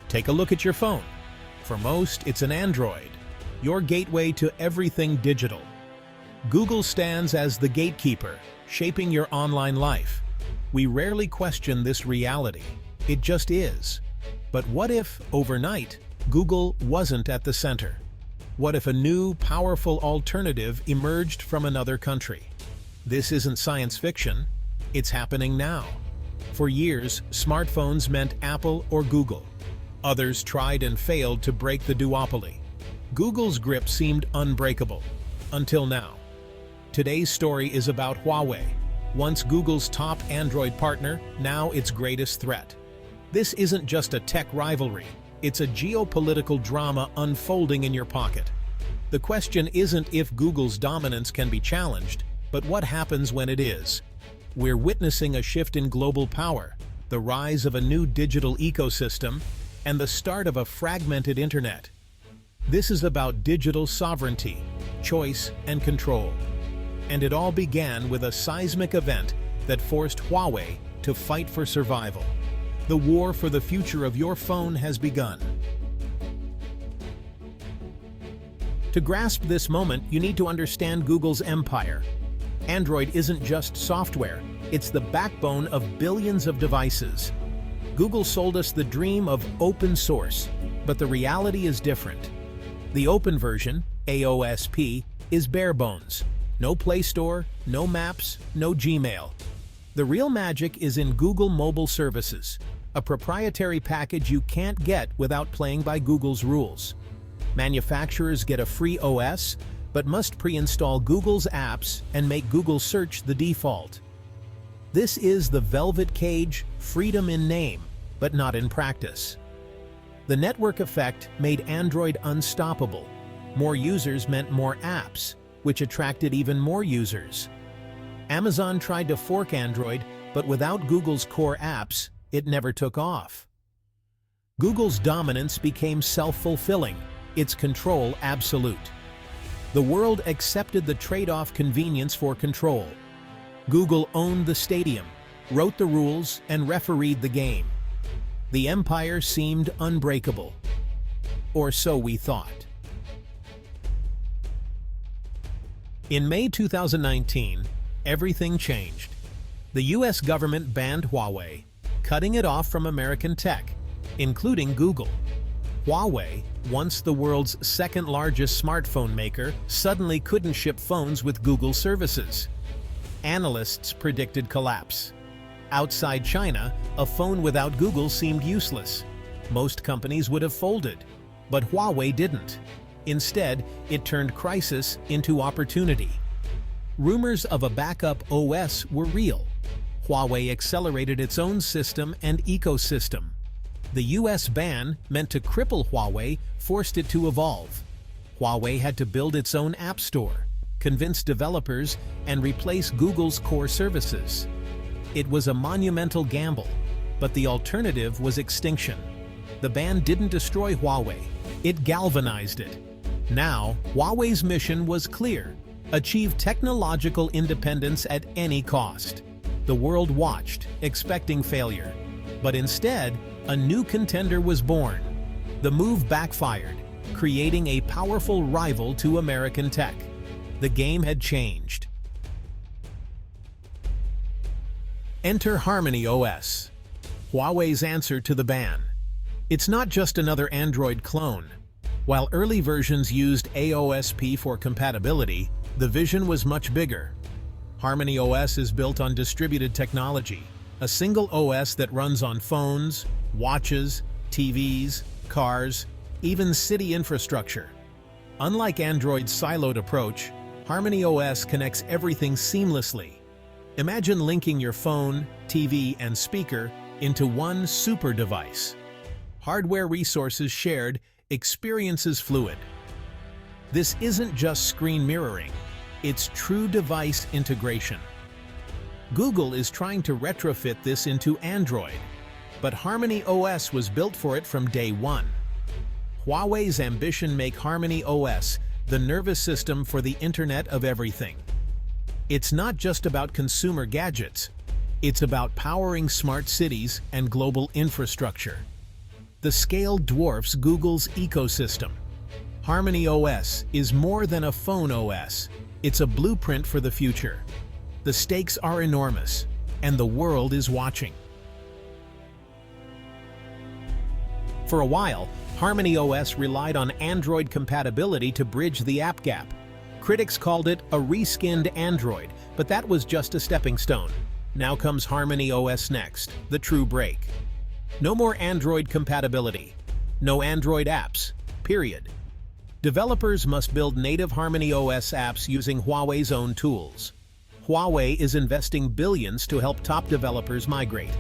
Take a look at your phone. For most, it's an Android, your gateway to everything digital. Google stands as the gatekeeper, shaping your online life. We rarely question this reality. It just is. But what if, overnight, Google wasn't at the center? What if a new, powerful alternative emerged from another country? This isn't science fiction. It's happening now. For years, smartphones meant Apple or Google. Others tried and failed to break the duopoly. Google's grip seemed unbreakable, until now. Today's story is about Huawei, once Google's top Android partner, now its greatest threat. This isn't just a tech rivalry, it's a geopolitical drama unfolding in your pocket. The question isn't if Google's dominance can be challenged, but what happens when it is. We're witnessing a shift in global power, the rise of a new digital ecosystem, and the start of a fragmented internet. This is about digital sovereignty, choice, and control. And it all began with a seismic event that forced Huawei to fight for survival. The war for the future of your phone has begun. To grasp this moment, you need to understand Google's empire. Android isn't just software, it's the backbone of billions of devices. Google sold us the dream of open source, but the reality is different. The open version, AOSP, is bare bones. No Play Store, no Maps, no Gmail. The real magic is in Google Mobile Services, a proprietary package you can't get without playing by Google's rules. Manufacturers get a free OS, but must pre-install Google's apps and make Google Search the default. This is the velvet cage, freedom in name, but not in practice. The network effect made Android unstoppable. More users meant more apps, which attracted even more users. Amazon tried to fork Android, but without Google's core apps, it never took off. Google's dominance became self-fulfilling, its control absolute. The world accepted the trade-off convenience for control. Google owned the stadium, wrote the rules, and refereed the game. The empire seemed unbreakable. Or so we thought. In May 2019, everything changed. The US government banned Huawei, cutting it off from American tech, including Google. Huawei, once the world's second-largest smartphone maker, suddenly couldn't ship phones with Google services. Analysts predicted collapse. Outside China, a phone without Google seemed useless. Most companies would have folded, but Huawei didn't. Instead, it turned crisis into opportunity. Rumors of a backup OS were real. Huawei accelerated its own system and ecosystem. The US ban, meant to cripple Huawei, forced it to evolve. Huawei had to build its own app store, convince developers, and replace Google's core services. It was a monumental gamble, but the alternative was extinction. The ban didn't destroy Huawei, it galvanized it. Now, Huawei's mission was clear: achieve technological independence at any cost. The world watched, expecting failure. But instead, a new contender was born. The move backfired, creating a powerful rival to American tech. The game had changed. Enter HarmonyOS, Huawei's answer to the ban. It's not just another Android clone. While early versions used AOSP for compatibility, the vision was much bigger. HarmonyOS is built on distributed technology, a single OS that runs on phones, watches, TVs, cars, even city infrastructure. Unlike Android's siloed approach, HarmonyOS connects everything seamlessly. Imagine linking your phone, TV, and speaker into one super device. Hardware resources shared, experiences fluid. This isn't just screen mirroring, it's true device integration. Google is trying to retrofit this into Android, but HarmonyOS was built for it from day one. Huawei's ambition make HarmonyOS the nervous system for the Internet of Everything. It's not just about consumer gadgets, it's about powering smart cities and global infrastructure. The scale dwarfs Google's ecosystem. HarmonyOS is more than a phone OS. It's a blueprint for the future. The stakes are enormous, and the world is watching. For a while, HarmonyOS relied on Android compatibility to bridge the app gap. Critics called it a reskinned Android, but that was just a stepping stone. Now comes HarmonyOS next, the true break. No more Android compatibility. No Android apps, period. Developers must build native HarmonyOS apps using Huawei's own tools. Huawei is investing billions to help top developers migrate.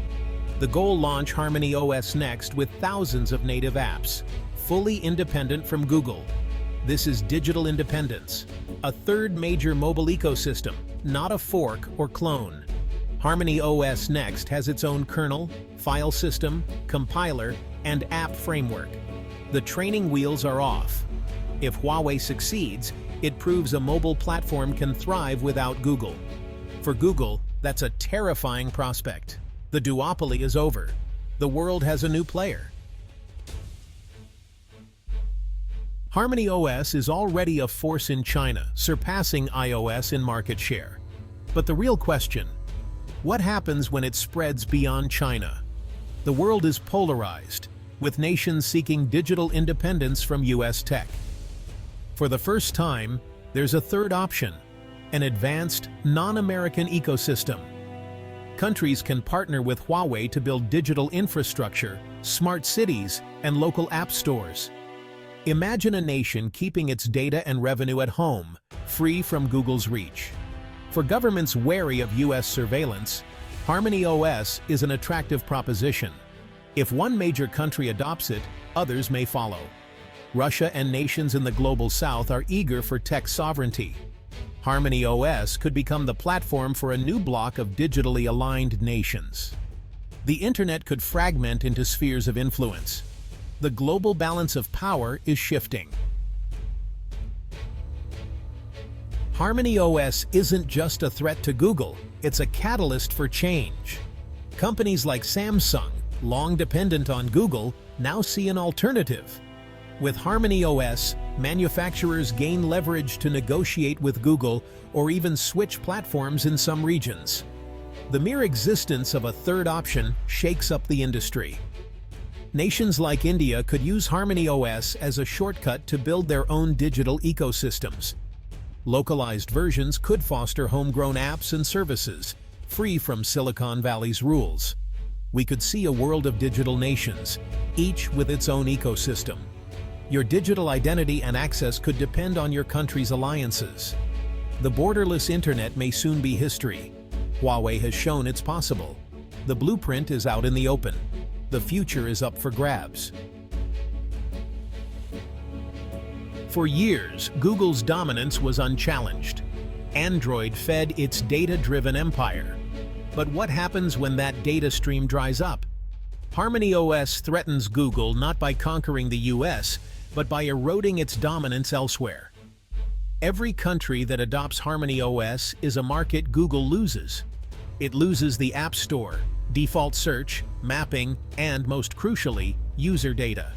The goal: launch HarmonyOS next with thousands of native apps, fully independent from Google. This is digital independence, a third major mobile ecosystem, not a fork or clone. HarmonyOS Next has its own kernel, file system, compiler, and app framework. The training wheels are off. If Huawei succeeds, it proves a mobile platform can thrive without Google. For Google, that's a terrifying prospect. The duopoly is over. The world has a new player. HarmonyOS is already a force in China, surpassing iOS in market share. But the real question: what happens when it spreads beyond China? The world is polarized, with nations seeking digital independence from US tech. For the first time, there's a third option: an advanced, non-American ecosystem. Countries can partner with Huawei to build digital infrastructure, smart cities, and local app stores. Imagine a nation keeping its data and revenue at home, free from Google's reach. For governments wary of US surveillance, HarmonyOS is an attractive proposition. If one major country adopts it, others may follow. Russia and nations in the global south are eager for tech sovereignty. HarmonyOS could become the platform for a new bloc of digitally aligned nations. The internet could fragment into spheres of influence. The global balance of power is shifting. HarmonyOS isn't just a threat to Google, it's a catalyst for change. Companies like Samsung, long dependent on Google, now see an alternative. With HarmonyOS, manufacturers gain leverage to negotiate with Google or even switch platforms in some regions. The mere existence of a third option shakes up the industry. Nations like India could use HarmonyOS as a shortcut to build their own digital ecosystems. Localized versions could foster homegrown apps and services, free from Silicon Valley's rules. We could see a world of digital nations, each with its own ecosystem. Your digital identity and access could depend on your country's alliances. The borderless internet may soon be history. Huawei has shown it's possible. The blueprint is out in the open. The future is up for grabs. For years, Google's dominance was unchallenged. Android fed its data-driven empire. But what happens when that data stream dries up? HarmonyOS threatens Google not by conquering the US, but by eroding its dominance elsewhere. Every country that adopts HarmonyOS is a market Google loses. It loses the App Store, default search, mapping, and, most crucially, user data.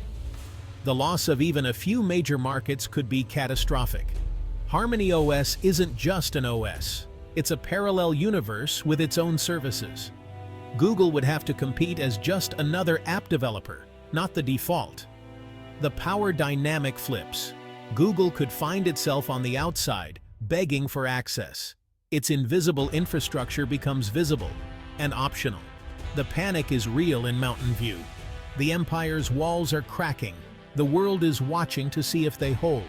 The loss of even a few major markets could be catastrophic. HarmonyOS isn't just an OS. It's a parallel universe with its own services. Google would have to compete as just another app developer, not the default. The power dynamic flips. Google could find itself on the outside, begging for access. Its invisible infrastructure becomes visible and optional. The panic is real in Mountain View. The empire's walls are cracking. The world is watching to see if they hold.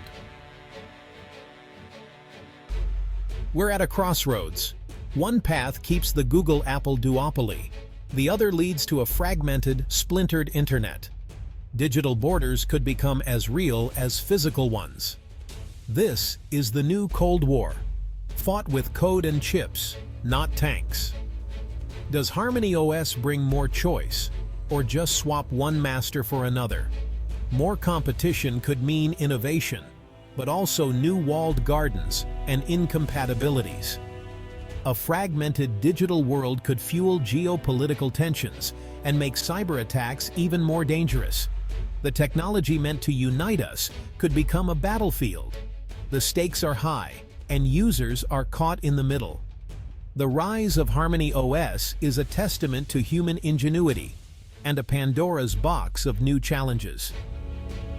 We're at a crossroads. One path keeps the Google-Apple duopoly. The other leads to a fragmented, splintered internet. Digital borders could become as real as physical ones. This is the new Cold War, fought with code and chips, not tanks. Does HarmonyOS bring more choice, or just swap one master for another? More competition could mean innovation, but also new walled gardens and incompatibilities. A fragmented digital world could fuel geopolitical tensions and make cyber attacks even more dangerous. The technology meant to unite us could become a battlefield. The stakes are high, and users are caught in the middle. The rise of HarmonyOS is a testament to human ingenuity and a Pandora's box of new challenges.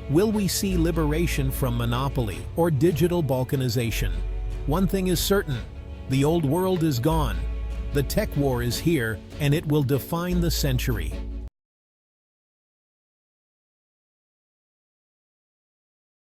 Will we see liberation from monopoly or digital balkanization? One thing is certain: the old world is gone. The tech war is here, and it will define the century.